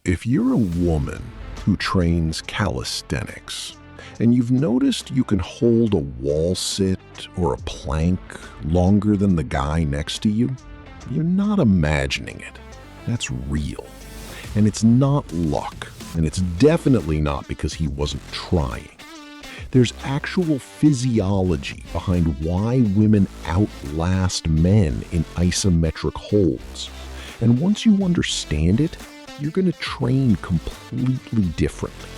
If you're a woman who trains calisthenics, and you've noticed you can hold a wall sit or a plank longer than the guy next to you, you're not imagining it. That's real. And it's not luck, and it's definitely not because he wasn't trying. There's actual physiology behind why women outlast men in isometric holds. And once you understand it, you're going to train completely differently.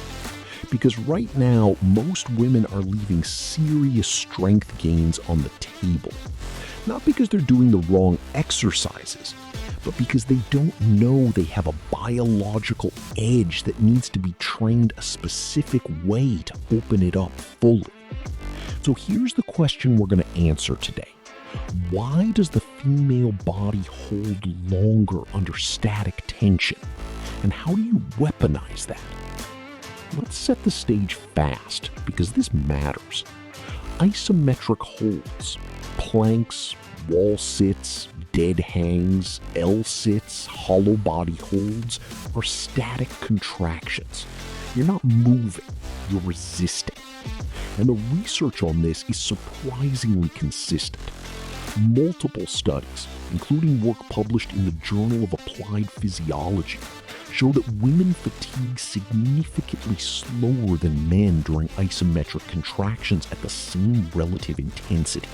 Because right now, most women are leaving serious strength gains on the table. Not because they're doing the wrong exercises, but because they don't know they have a biological edge that needs to be trained a specific way to open it up fully. So here's the question we're going to answer today. Why does the female body hold longer under static tension? And how do you weaponize that? Let's set the stage fast, because this matters. Isometric holds, planks, wall sits, dead hangs, L-sits, hollow body holds are static contractions. You're not moving, you're resisting. And the research on this is surprisingly consistent. Multiple studies, including work published in the Journal of Applied Physiology, show that women fatigue significantly slower than men during isometric contractions at the same relative intensity.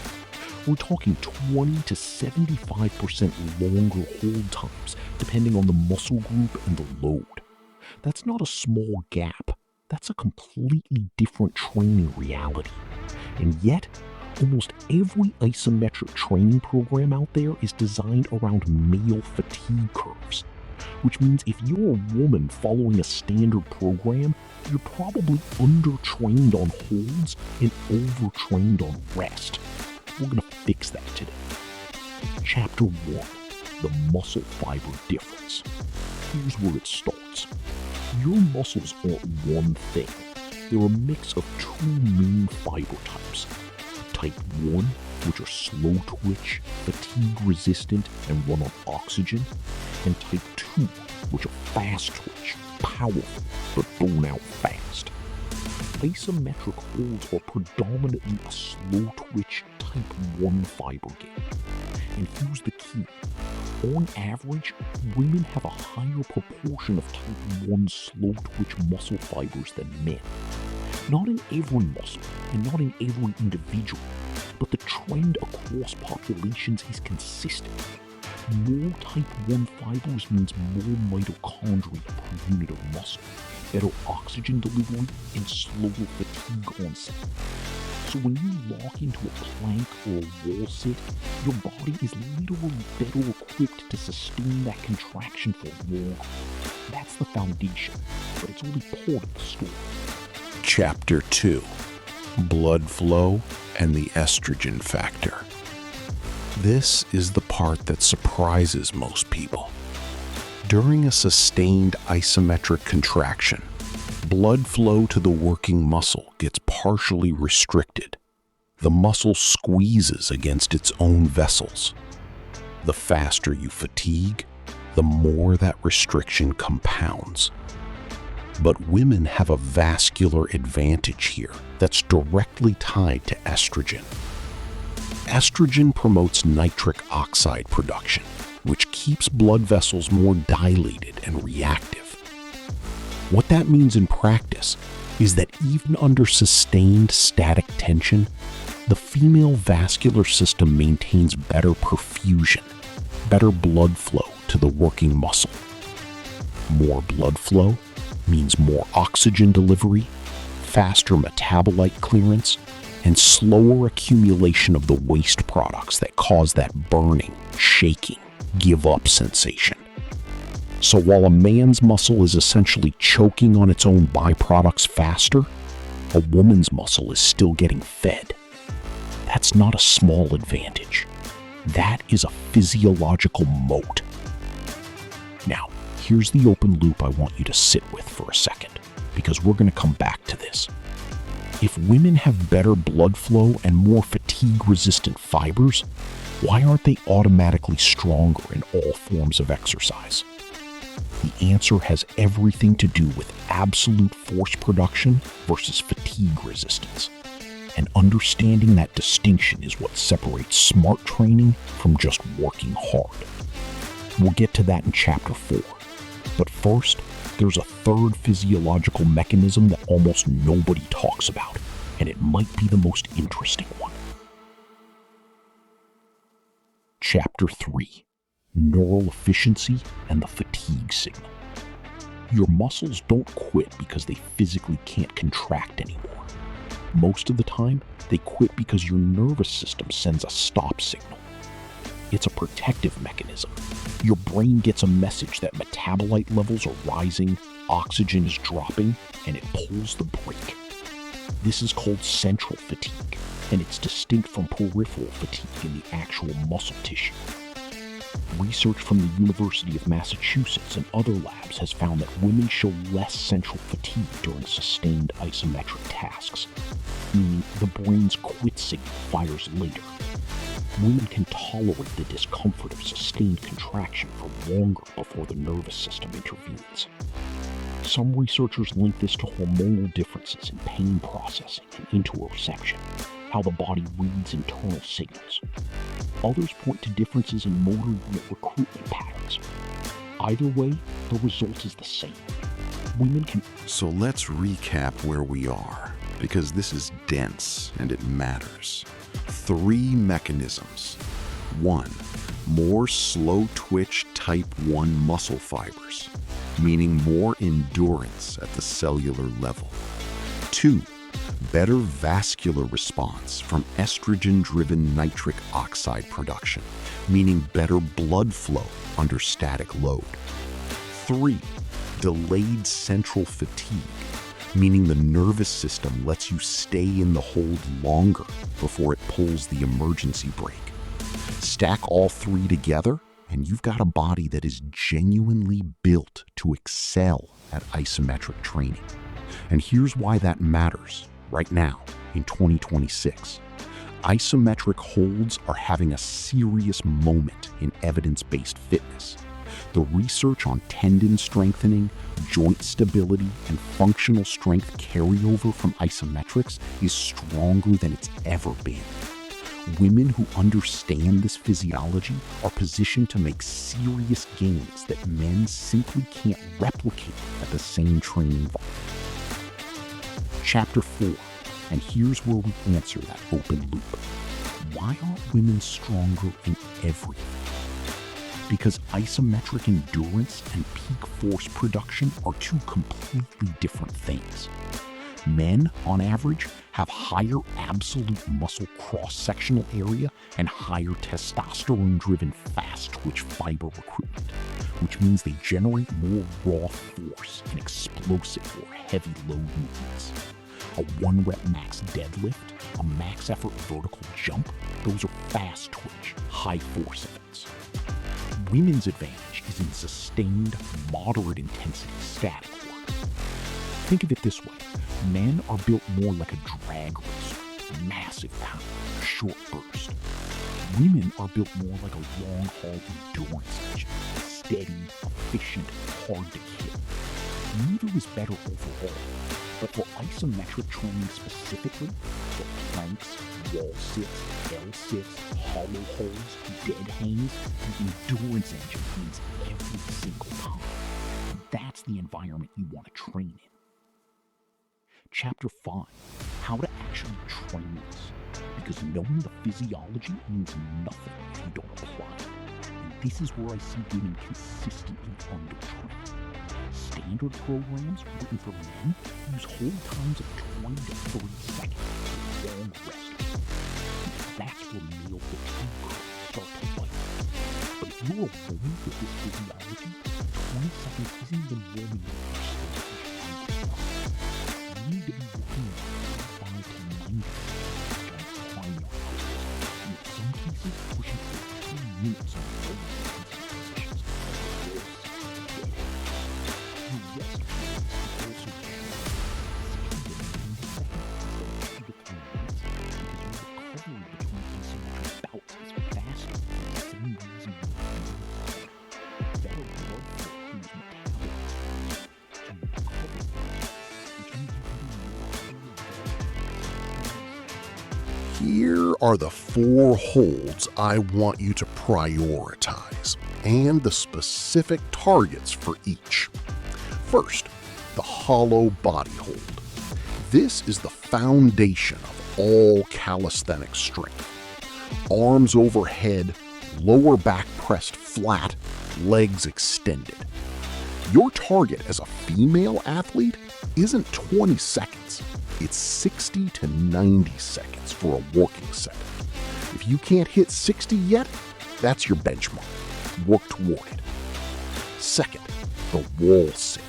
We're talking 20 to 75% longer hold times, depending on the muscle group and the load. That's not a small gap. That's a completely different training reality. And yet, almost every isometric training program out there is designed around male fatigue curves. Which means if you're a woman following a standard program, you're probably undertrained on holds and overtrained on rest. We're going to fix that today. Chapter 1, the muscle fiber difference. Here's where it starts. Your muscles aren't one thing. They're a mix of two main fiber types. Type 1, which are slow twitch, fatigue resistant, and run on oxygen, and type 2, which are fast twitch, powerful, but burn out fast. Isometric holds are predominantly a slow twitch type 1 fiber game. And here's the key. On average, women have a higher proportion of type 1 slow twitch muscle fibers than men. Not in every muscle, and not in every individual, but the trend across populations is consistent. More type 1 fibers means more mitochondria per unit of muscle, better oxygen delivery, and slower fatigue onset. So when you lock into a plank or a wall sit, your body is literally better equipped to sustain that contraction for longer. That's the foundation, but it's only part of the story. Chapter 2, Blood Flow and the Estrogen Factor. This is the part that surprises most people. During a sustained isometric contraction, blood flow to the working muscle gets partially restricted. The muscle squeezes against its own vessels. The faster you fatigue, the more that restriction compounds. But women have a vascular advantage here that's directly tied to estrogen. Estrogen promotes nitric oxide production, which keeps blood vessels more dilated and reactive. What that means in practice is that even under sustained static tension, the female vascular system maintains better perfusion, better blood flow to the working muscle. More blood flow means more oxygen delivery, faster metabolite clearance, and slower accumulation of the waste products that cause that burning, shaking, give up sensation. So while a man's muscle is essentially choking on its own byproducts faster, a woman's muscle is still getting fed. That's not a small advantage. That is a physiological moat. Now, here's the open loop I want you to sit with for a second, because we're going to come back to this. If women have better blood flow and more fatigue-resistant fibers, why aren't they automatically stronger in all forms of exercise? The answer has everything to do with absolute force production versus fatigue resistance. And understanding that distinction is what separates smart training from just working hard. We'll get to that in Chapter 4. But first, there's a third physiological mechanism that almost nobody talks about, and it might be the most interesting one. Chapter 3. Neural efficiency and the fatigue signal. Your muscles don't quit because they physically can't contract anymore. Most of the time, they quit because your nervous system sends a stop signal. It's a protective mechanism. Your brain gets a message that metabolite levels are rising, oxygen is dropping, and it pulls the brake. This is called central fatigue, and it's distinct from peripheral fatigue in the actual muscle tissue. Research from the University of Massachusetts and other labs has found that women show less central fatigue during sustained isometric tasks, meaning the brain's quit signal fires later. Women can tolerate the discomfort of sustained contraction for longer before the nervous system intervenes. Some researchers link this to hormonal differences in pain processing and interoception, how the body reads internal signals. Others point to differences in motor unit recruitment patterns. Either way, the result is the same. Women can... So let's recap where we are, because this is dense and it matters. 3 mechanisms. 1. More slow-twitch type 1 muscle fibers, meaning more endurance at the cellular level. 2. Better vascular response from estrogen-driven nitric oxide production, meaning better blood flow under static load. 3. Delayed central fatigue, meaning the nervous system lets you stay in the hold longer before it pulls the emergency brake. Stack all 3 together, and you've got a body that is genuinely built to excel at isometric training. And here's why that matters right now in 2026. Isometric holds are having a serious moment in evidence-based fitness. The research on tendon strengthening, joint stability, and functional strength carryover from isometrics is stronger than it's ever been. Women who understand this physiology are positioned to make serious gains that men simply can't replicate at the same training volume. Chapter 4, and here's where we answer that open loop. Why aren't women stronger in everything? Because isometric endurance and peak force production are 2 completely different things. Men, on average, have higher absolute muscle cross-sectional area and higher testosterone-driven fast-twitch fiber recruitment, which means they generate more raw force and explosive or heavy load movements. A 1-rep max deadlift, a max effort vertical jump, those are fast-twitch, high-force events. Women's advantage is in sustained, moderate-intensity static work. Think of it this way. Men are built more like a drag racer, massive power, short burst. Women are built more like a long-haul endurance engine, steady, efficient, hard to kill. Neither is better overall, but for isometric training specifically, for planks, wall sits, L-sits, hollow holds, dead hangs, the endurance engine wins every single time. That's the environment you want to train in. Chapter 5, how to actually train this. Because knowing the physiology means nothing if you don't apply it. And this is where I see women consistently undertrained. Standard programs written for men use hold times of 20 to 30 seconds for long rest. And that's where male fatigue curves start to bite. But if you're a woman with this physiology, 20 seconds isn't even warming up your stomach. You need to be working 5 to 90 seconds on primary hours. And in some cases, pushing for 3 minutes on lower intensity positions. Your rest periods can also be 60 to 90 seconds instead of 2 to 3 minutes because your recovery between isometric bouts is faster for the same reason you're better blood flow improves metabolism. Here are the 4 holds I want you to prioritize, and the specific targets for each. First, the hollow body hold. This is the foundation of all calisthenics strength. Arms overhead, lower back pressed flat, legs extended. Your target as a female athlete isn't 20 seconds. It's 60 to 90 seconds for a working set. If you can't hit 60 yet, that's your benchmark. Work toward it. Second, the wall sit.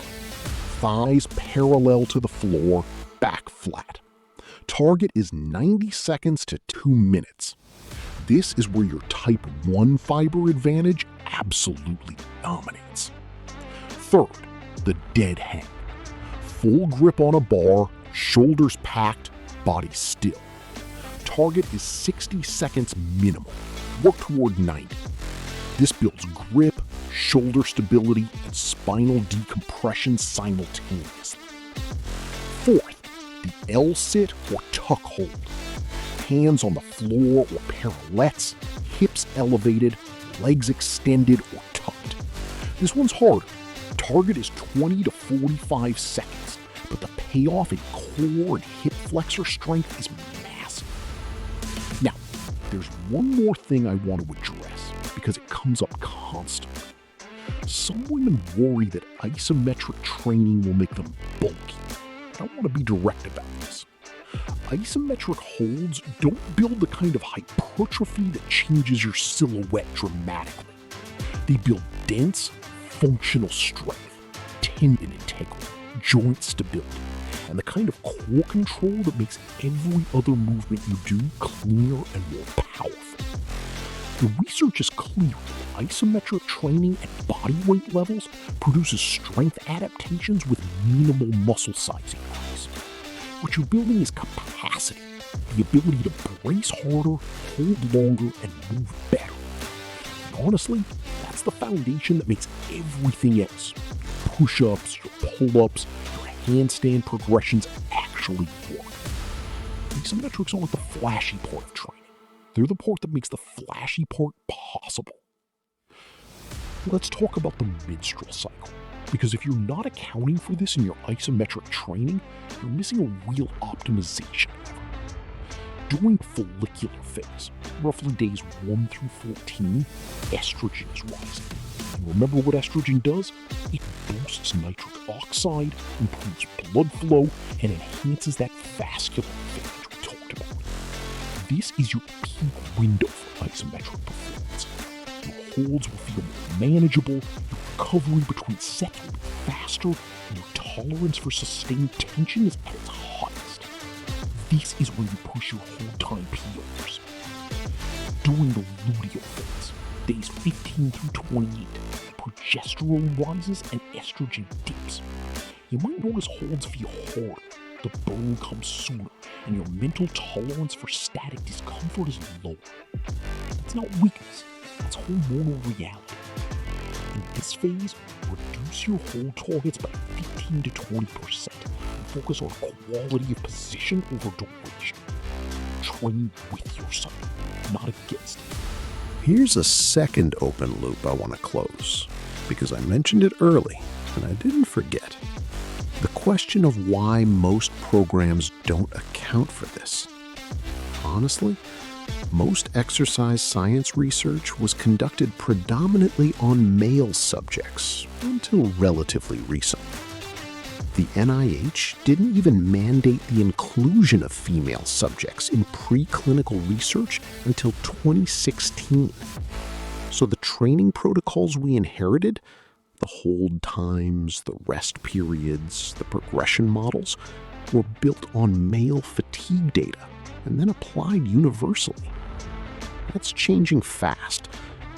Thighs parallel to the floor, back flat. Target is 90 seconds to 2 minutes. This is where your type 1 fiber advantage absolutely dominates. Third, the dead hang. Full grip on a bar, shoulders packed, body still. Target is 60 seconds minimum. Work toward 90. This builds grip, shoulder stability, and spinal decompression simultaneously. Fourth, the L-sit or tuck hold. Hands on the floor or parallettes, hips elevated, legs extended or tucked. This one's harder. Target is 20 to 45 seconds, but the payoff in core and hip flexor strength is massive. Now, there's one more thing I want to address because it comes up constantly. Some women worry that isometric training will make them bulky. I want to be direct about this. Isometric holds don't build the kind of hypertrophy that changes your silhouette dramatically. They build dense, functional strength, tendon integrity, joint stability, and the kind of core control that makes every other movement you do cleaner and more powerful. The research is clear that isometric training at body weight levels produces strength adaptations with minimal muscle size increase. What you're building is capacity, the ability to brace harder, hold longer, and move better. And honestly, that's the foundation that makes everything else. Push-ups, your pull-ups, your handstand progressions actually work. Isometrics aren't the flashy part of training. They're the part that makes the flashy part possible. Let's talk about the menstrual cycle. Because if you're not accounting for this in your isometric training, you're missing a real optimization lever. During follicular phase, roughly days 1 through 14, estrogen is rising. And remember what estrogen does? It boosts nitric oxide, improves blood flow, and enhances that vascular advantage we talked about. This is your peak window for isometric performance. Your holds will feel more manageable, your recovery between sets will be faster, and your tolerance for sustained tension is at its highest. This is where you push your hold time PRs. During the luteal phase, days 15 through 28, progesterone rises and estrogen dips. You might notice holds feel harder, the burn comes sooner, and your mental tolerance for static discomfort is lower. That's not weakness, that's hormonal reality. In this phase, reduce your hold targets by 15 to 20% and focus on quality of position over duration. Train with yourself, not against it. Here's a second open loop I want to close, because I mentioned it early, and I didn't forget. The question of why most programs don't account for this. Honestly, most exercise science research was conducted predominantly on male subjects until relatively recently. The NIH didn't even mandate the inclusion of female subjects in preclinical research until 2016. So the training protocols we inherited, the hold times, the rest periods, the progression models, were built on male fatigue data and then applied universally. That's changing fast,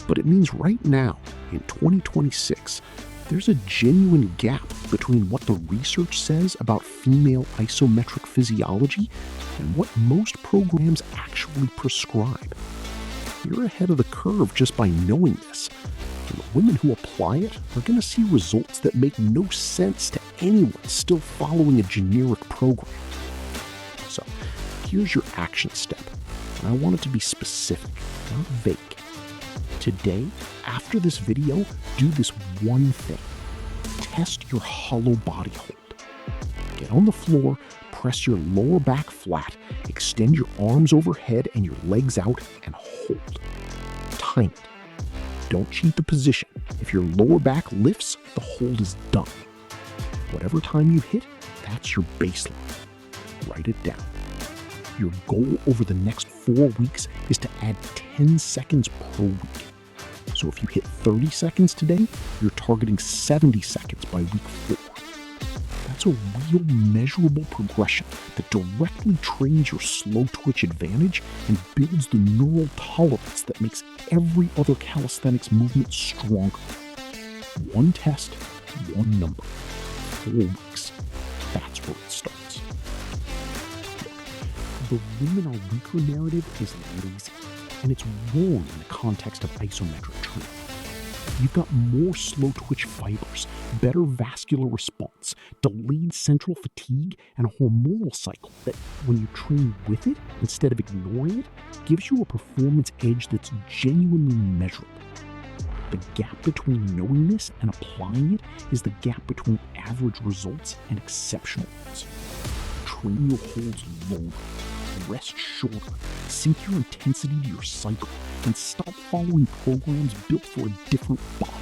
but it means right now, in 2026, there's a genuine gap between what the research says about female isometric physiology and what most programs actually prescribe. You're ahead of the curve just by knowing this, and the women who apply it are going to see results that make no sense to anyone still following a generic program. So, here's your action step. And I want it to be specific, not vague. Today, after this video, do this one thing. Test your hollow body hold. Get on the floor, press your lower back flat, extend your arms overhead and your legs out, and hold. Time it. Don't cheat the position. If your lower back lifts, the hold is done. Whatever time you hit, that's your baseline. Write it down. Your goal over the next 4 weeks is to add 10 seconds per week. So if you hit 30 seconds today, you're targeting 70 seconds by week 4. That's a real measurable progression that directly trains your slow twitch advantage and builds the neural tolerance that makes every other calisthenics movement stronger. One test, one number. 4 weeks. That's where it starts. Look, the women are weaker narrative is lazy, and it's wrong in the context of isometric training. You've got more slow twitch fibers, better vascular response, delayed central fatigue, and a hormonal cycle that, when you train with it instead of ignoring it, gives you a performance edge that's genuinely measurable. The gap between knowing this and applying it is the gap between average results and exceptional ones. Train your holds longer, rest shorter, sync your intensity to your cycle, and stop following programs built for a different body.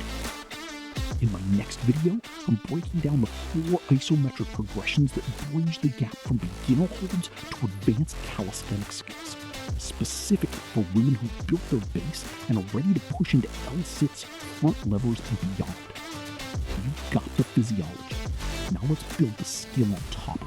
In my next video, I'm breaking down the 4 isometric progressions that bridge the gap from beginner holds to advanced calisthenic skills, specifically for women who built their base and are ready to push into L-sits, front levers, and beyond. You've got the physiology. Now let's build the skill on top of it.